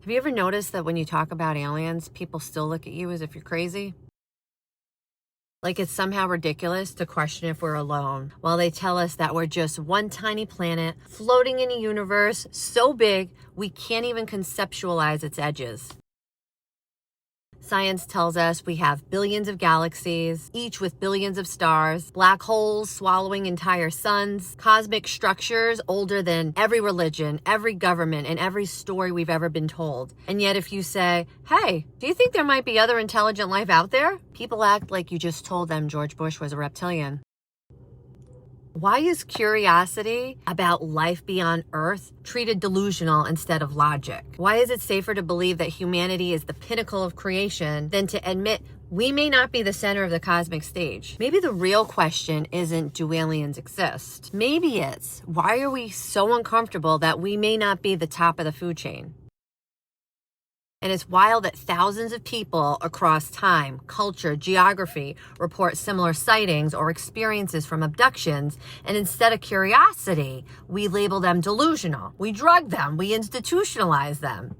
Have you ever noticed that when you talk about aliens, people still look at you as if you're crazy? Like it's somehow ridiculous to question if we're alone, while they tell us that we're just one tiny planet floating in a universe so big we can't even conceptualize its edges. Science tells us we have billions of galaxies, each with billions of stars, black holes swallowing entire suns, cosmic structures older than every religion, every government, and every story we've ever been told. And yet if you say, hey, do you think there might be other intelligent life out there? People act like you just told them George Bush was a reptilian. Why is curiosity about life beyond Earth treated delusional instead of logic? Why is it safer to believe that humanity is the pinnacle of creation than to admit we may not be the center of the cosmic stage? Maybe the real question isn't, do aliens exist? Maybe it's, why are we so uncomfortable that we may not be the top of the food chain? And it's wild that thousands of people across time, culture, geography report similar sightings or experiences from abductions. And instead of curiosity, we label them delusional. We drug them. We institutionalize them.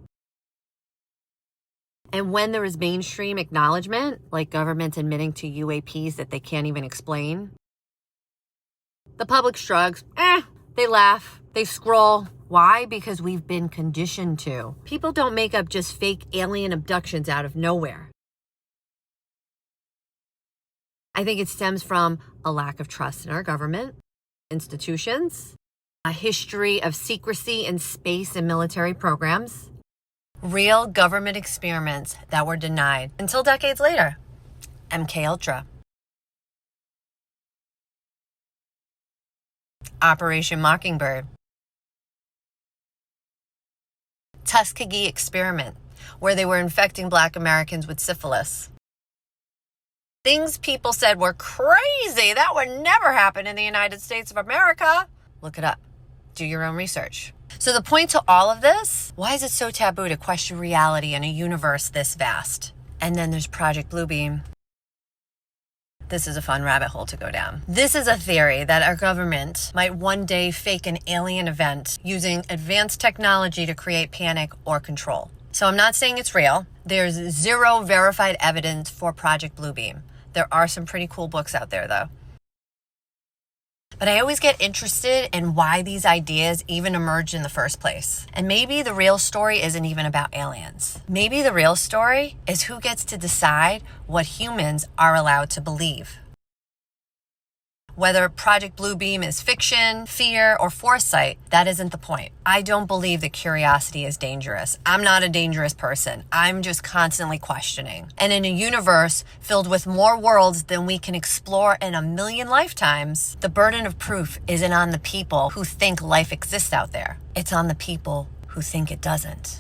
And when there is mainstream acknowledgement, like governments admitting to UAPs that they can't even explain, the public shrugs, they laugh, they scroll. Why? Because we've been conditioned to. People don't make up just fake alien abductions out of nowhere. I think it stems from a lack of trust in our government, institutions, a history of secrecy in space and military programs, real government experiments that were denied until decades later. MK-Ultra, Operation Mockingbird, Tuskegee experiment, where they were infecting Black Americans with syphilis. Things people said were crazy. That would never happen in the United States of America. Look it up. Do your own research. So the point to all of this, why is it so taboo to question reality in a universe this vast? And then there's Project Bluebeam. This is a fun rabbit hole to go down. This is a theory that our government might one day fake an alien event using advanced technology to create panic or control. So I'm not saying it's real. There's zero verified evidence for Project Bluebeam. There are some pretty cool books out there though. But I always get interested in why these ideas even emerged in the first place. And maybe the real story isn't even about aliens. Maybe the real story is who gets to decide what humans are allowed to believe. Whether Project Bluebeam is fiction, fear, or foresight, that isn't the point. I don't believe that curiosity is dangerous. I'm not a dangerous person. I'm just constantly questioning. And in a universe filled with more worlds than we can explore in a million lifetimes, the burden of proof isn't on the people who think life exists out there. It's on the people who think it doesn't.